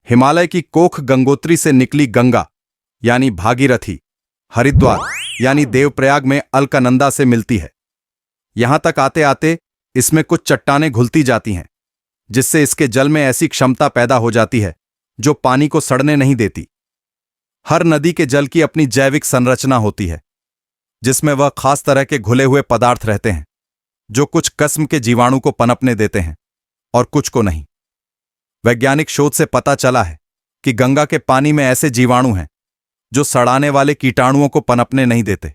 हिमालय की कोख गंगोत्री से निकली गंगा यानी भागीरथी हरिद्वार यानी देवप्रयाग में अलकनंदा से मिलती है। यहां तक आते आते इसमें कुछ चट्टानें घुलती जाती हैं, जिससे इसके जल में ऐसी क्षमता पैदा हो जाती है जो पानी को सड़ने नहीं देती। हर नदी के जल की अपनी जैविक संरचना होती है, जिसमें वह खास तरह के घुले हुए पदार्थ रहते हैं जो कुछ किस्म के जीवाणु को पनपने देते हैं और कुछ को नहीं। वैज्ञानिक शोध से पता चला है कि गंगा के पानी में ऐसे जीवाणु हैं जो सड़ाने वाले कीटाणुओं को पनपने नहीं देते,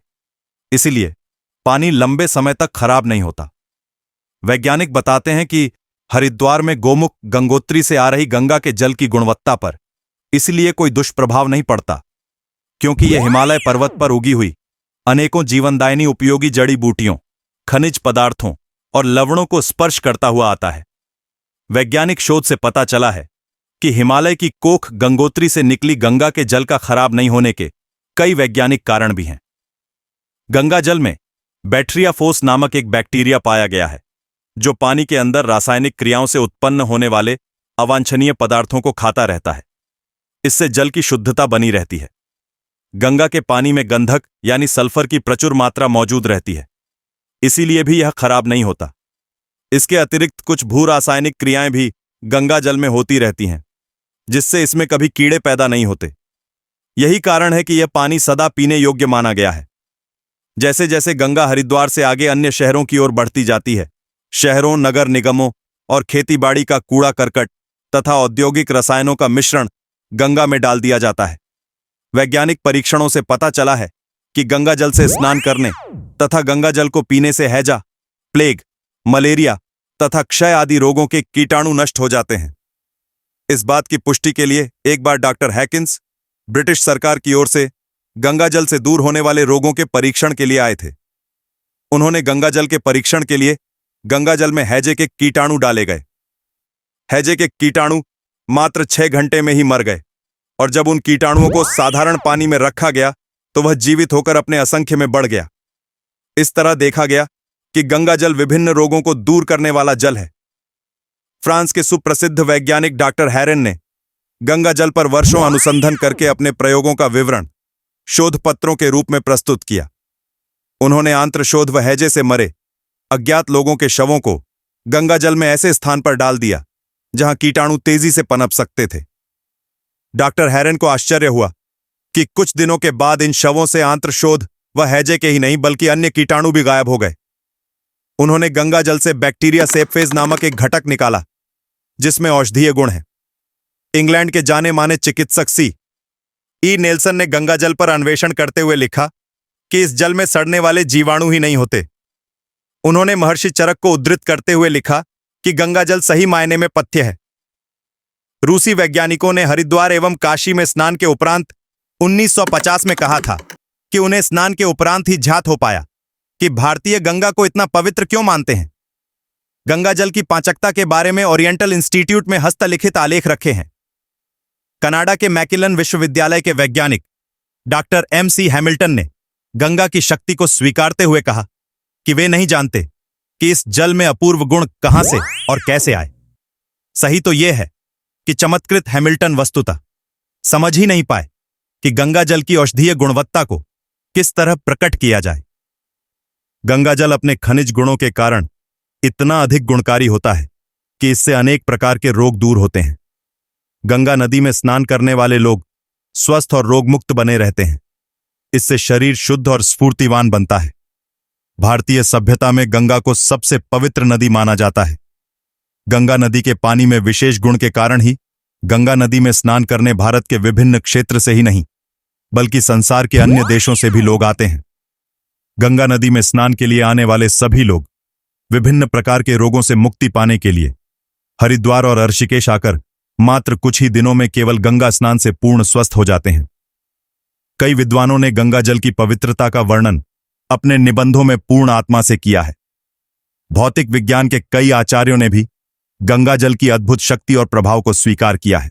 इसलिए पानी लंबे समय तक खराब नहीं होता। वैज्ञानिक बताते हैं कि हरिद्वार में गोमुख गंगोत्री से आ रही गंगा के जल की गुणवत्ता पर इसलिए कोई दुष्प्रभाव नहीं पड़ता, क्योंकि यह हिमालय पर्वत पर उगी हुई अनेकों जीवनदायिनी उपयोगी जड़ी बूटियों, खनिज पदार्थों और लवणों को स्पर्श करता हुआ आता है। वैज्ञानिक शोध से पता चला है कि हिमालय की कोख गंगोत्री से निकली गंगा के जल का खराब नहीं होने के कई वैज्ञानिक कारण भी हैं। गंगा जल में बैक्टीरियाफोस नामक एक बैक्टीरिया पाया गया है जो पानी के अंदर रासायनिक क्रियाओं से उत्पन्न होने वाले अवांछनीय पदार्थों को खाता रहता है। इससे जल की शुद्धता बनी रहती है। गंगा के पानी में गंधक यानी सल्फर की प्रचुर मात्रा मौजूद रहती है, इसीलिए भी यह खराब नहीं होता। इसके अतिरिक्त कुछ भू रासायनिक क्रियाएं भी गंगा जल में होती रहती हैं, जिससे इसमें कभी कीड़े पैदा नहीं होते। यही कारण है कि यह पानी सदा पीने योग्य माना गया है। जैसे जैसे गंगा हरिद्वार से आगे अन्य शहरों की ओर बढ़ती जाती है, शहरों, नगर निगमों और खेतीबाड़ी का कूड़ा करकट तथा औद्योगिक रसायनों का मिश्रण गंगा में डाल दिया जाता है। वैज्ञानिक परीक्षणों से पता चला है कि गंगा जल से स्नान करने तथा गंगा जल को पीने से हैजा, प्लेग, मलेरिया तथा क्षय आदि रोगों के कीटाणु नष्ट हो जाते हैं। इस बात की पुष्टि के लिए एक बार डॉक्टर हैकिंस ब्रिटिश सरकार की ओर से गंगा जल से दूर होने वाले रोगों के परीक्षण के लिए आए थे। उन्होंने गंगा जल के परीक्षण के लिए गंगा जल में हैजे के कीटाणु डाले गए। हैजे के कीटाणु मात्र 6 घंटे में ही मर गए, और जब उन कीटाणुओं को साधारण पानी में रखा गया तो वह जीवित होकर अपने असंख्य में बढ़ गया। इस तरह देखा गया कि गंगा जल विभिन्न रोगों को दूर करने वाला जल है। फ्रांस के सुप्रसिद्ध वैज्ञानिक डॉक्टर हैरेन ने गंगा जल पर वर्षों अनुसंधान करके अपने प्रयोगों का विवरण शोध पत्रों के रूप में प्रस्तुत किया। उन्होंने आंत्रशोथ व हैजे से मरे अज्ञात लोगों के शवों को गंगा जल में ऐसे स्थान पर डाल दिया जहां कीटाणु तेजी से पनप सकते थे। डॉक्टर हैरेन को आश्चर्य हुआ कि कुछ दिनों के बाद इन शवों से आंत्रशोथ व हैजे के ही नहीं बल्कि अन्य कीटाणु भी गायब हो गए। उन्होंने गंगा जल से बैक्टीरिया सेपफेज नामक एक घटक निकाला जिसमें औषधीय गुण है। इंग्लैंड के जाने माने चिकित्सक ई नेल्सन ने गंगा जल पर अन्वेषण करते हुए लिखा कि इस जल में सड़ने वाले जीवाणु ही नहीं होते। उन्होंने महर्षि चरक को उद्धृत करते हुए लिखा कि गंगा जल सही मायने में पथ्य है। रूसी वैज्ञानिकों ने हरिद्वार एवं काशी में स्नान के उपरांत 1950 में कहा था कि उन्हें स्नान के उपरांत ही ज्ञात हो पाया कि भारतीय गंगा को इतना पवित्र क्यों मानते हैं। गंगा जल की पाचकता के बारे में ओरिएंटल इंस्टीट्यूट में हस्तलिखित आलेख रखे हैं। कनाडा के मैकिलन विश्वविद्यालय के वैज्ञानिक डॉक्टर MC हैमिल्टन ने गंगा की शक्ति को स्वीकारते हुए कहा कि वे नहीं जानते कि इस जल में अपूर्व गुण कहां से और कैसे आए। सही तो यह है कि चमत्कृत हैमिल्टन वस्तुतः समझ ही नहीं पाए कि गंगा जल की औषधीय गुणवत्ता को किस तरह प्रकट किया जाए। गंगा जल अपने खनिज गुणों के कारण इतना अधिक गुणकारी होता है कि इससे अनेक प्रकार के रोग दूर होते हैं। गंगा नदी में स्नान करने वाले लोग स्वस्थ और रोगमुक्त बने रहते हैं। इससे शरीर शुद्ध और स्फूर्तिवान बनता है। भारतीय सभ्यता में गंगा को सबसे पवित्र नदी माना जाता है। गंगा नदी के पानी में विशेष गुण के कारण ही गंगा नदी में स्नान करने भारत के विभिन्न क्षेत्र से ही नहीं बल्कि संसार के अन्य देशों से भी लोग आते हैं। गंगा नदी में स्नान के लिए आने वाले सभी लोग विभिन्न प्रकार के रोगों से मुक्ति पाने के लिए हरिद्वार और ऋषिकेश आकर मात्र कुछ ही दिनों में केवल गंगा स्नान से पूर्ण स्वस्थ हो जाते हैं। कई विद्वानों ने गंगा जल की पवित्रता का वर्णन अपने निबंधों में पूर्ण आत्मा से किया है। भौतिक विज्ञान के कई आचार्यों ने भी गंगा जल की अद्भुत शक्ति और प्रभाव को स्वीकार किया है।